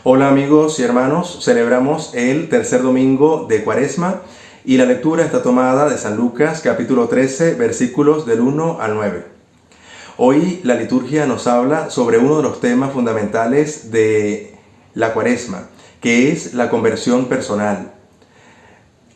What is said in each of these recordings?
Hola amigos y hermanos, celebramos el tercer domingo de Cuaresma y la lectura está tomada de San Lucas capítulo 13 versículos del 1 al 9. Hoy la liturgia nos habla sobre uno de los temas fundamentales de la Cuaresma, que es la conversión personal.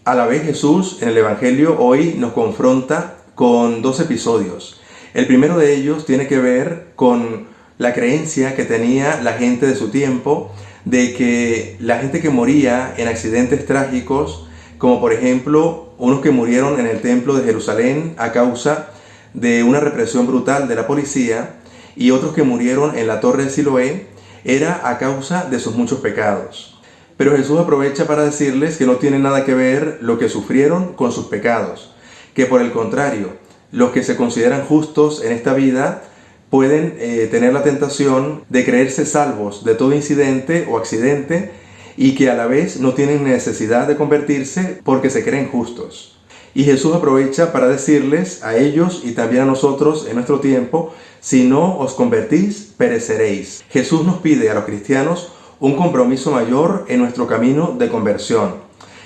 A la vez Jesús en el Evangelio hoy nos confronta con dos episodios. El primero de ellos tiene que ver con la creencia que tenía la gente de su tiempo de que la gente que moría en accidentes trágicos, como por ejemplo unos que murieron en el templo de Jerusalén a causa de una represión brutal de la policía y otros que murieron en la torre de Siloé, era a causa de sus muchos pecados. Pero Jesús aprovecha para decirles que no tiene nada que ver lo que sufrieron con sus pecados, que por el contrario, los que se consideran justos en esta vida pueden tener la tentación de creerse salvos de todo incidente o accidente y que a la vez no tienen necesidad de convertirse porque se creen justos. Y Jesús aprovecha para decirles a ellos y también a nosotros en nuestro tiempo: si no os convertís, pereceréis. Jesús nos pide a los cristianos un compromiso mayor en nuestro camino de conversión.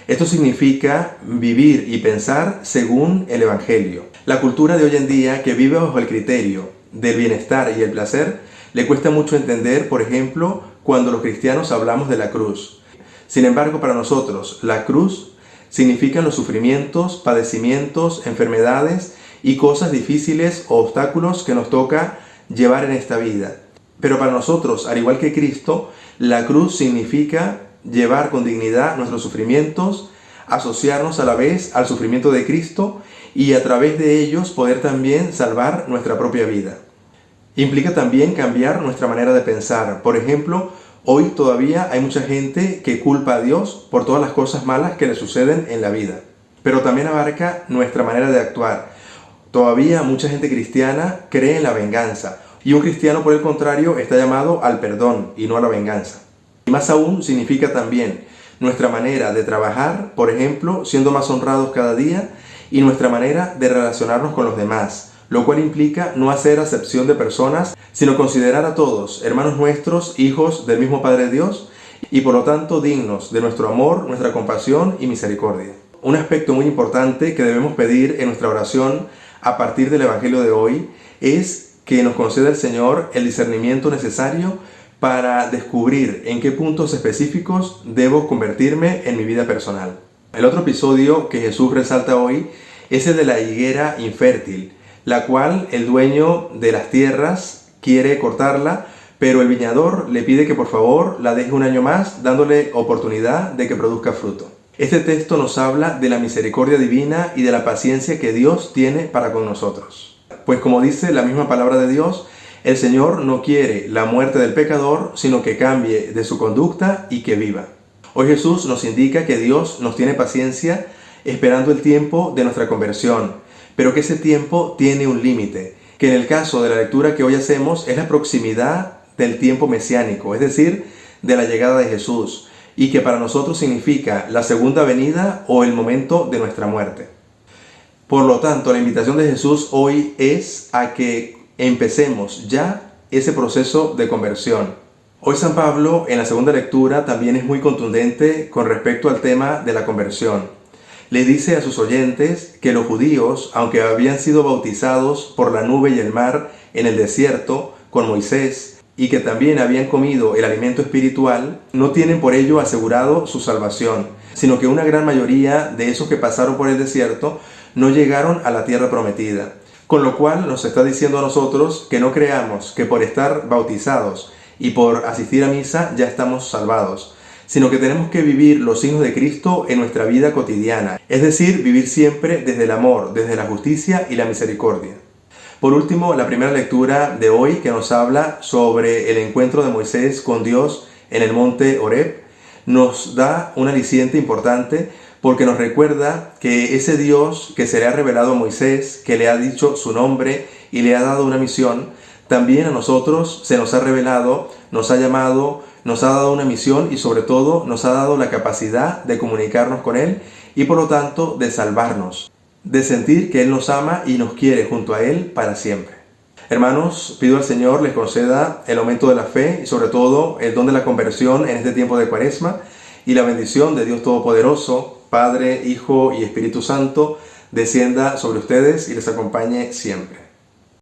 Esto significa vivir y pensar según el Evangelio. La cultura de hoy en día, que vive bajo el criterio del bienestar y el placer, le cuesta mucho entender, por ejemplo, cuando los cristianos hablamos de la cruz. Sin embargo, para nosotros, la cruz significan los sufrimientos, padecimientos, enfermedades y cosas difíciles o obstáculos que nos toca llevar en esta vida. Pero para nosotros, al igual que Cristo, la cruz significa llevar con dignidad nuestros sufrimientos, asociarnos a la vez al sufrimiento de Cristo y a través de ellos poder también salvar nuestra propia vida. Implica también cambiar nuestra manera de pensar. Por ejemplo, hoy todavía hay mucha gente que culpa a Dios por todas las cosas malas que le suceden en la vida. Pero también abarca nuestra manera de actuar. Todavía mucha gente cristiana cree en la venganza. Y un cristiano, por el contrario, está llamado al perdón y no a la venganza. Y más aún significa también nuestra manera de trabajar, por ejemplo, siendo más honrados cada día, y nuestra manera de relacionarnos con los demás, lo cual implica no hacer acepción de personas, sino considerar a todos hermanos nuestros, hijos del mismo Padre Dios, y por lo tanto dignos de nuestro amor, nuestra compasión y misericordia. Un aspecto muy importante que debemos pedir en nuestra oración a partir del Evangelio de hoy es que nos conceda el Señor el discernimiento necesario para descubrir en qué puntos específicos debo convertirme en mi vida personal. El otro episodio que Jesús resalta hoy es el de la higuera infértil, la cual el dueño de las tierras quiere cortarla, pero el viñador le pide que por favor la deje un año más, dándole oportunidad de que produzca fruto. Este texto nos habla de la misericordia divina y de la paciencia que Dios tiene para con nosotros. Pues como dice la misma palabra de Dios, el Señor no quiere la muerte del pecador, sino que cambie de su conducta y que viva. Hoy Jesús nos indica que Dios nos tiene paciencia esperando el tiempo de nuestra conversión, pero que ese tiempo tiene un límite, que en el caso de la lectura que hoy hacemos es la proximidad del tiempo mesiánico, es decir, de la llegada de Jesús, y que para nosotros significa la segunda venida o el momento de nuestra muerte. Por lo tanto, la invitación de Jesús hoy es a que empecemos ya ese proceso de conversión. Hoy San Pablo, en la segunda lectura, también es muy contundente con respecto al tema de la conversión. Le dice a sus oyentes que los judíos, aunque habían sido bautizados por la nube y el mar en el desierto con Moisés, y que también habían comido el alimento espiritual, no tienen por ello asegurado su salvación, sino que una gran mayoría de esos que pasaron por el desierto no llegaron a la tierra prometida. Con lo cual nos está diciendo a nosotros que no creamos que por estar bautizados y por asistir a misa ya estamos salvados, sino que tenemos que vivir los signos de Cristo en nuestra vida cotidiana, es decir, vivir siempre desde el amor, desde la justicia y la misericordia. Por último, la primera lectura de hoy que nos habla sobre el encuentro de Moisés con Dios en el monte Horeb nos da un aliciente importante porque nos recuerda que ese Dios que se le ha revelado a Moisés, que le ha dicho su nombre y le ha dado una misión, también a nosotros se nos ha revelado, nos ha llamado, nos ha dado una misión y sobre todo nos ha dado la capacidad de comunicarnos con Él y por lo tanto de salvarnos, de sentir que Él nos ama y nos quiere junto a Él para siempre. Hermanos, pido al Señor les conceda el aumento de la fe y sobre todo el don de la conversión en este tiempo de Cuaresma, y la bendición de Dios Todopoderoso, Padre, Hijo y Espíritu Santo, descienda sobre ustedes y les acompañe siempre.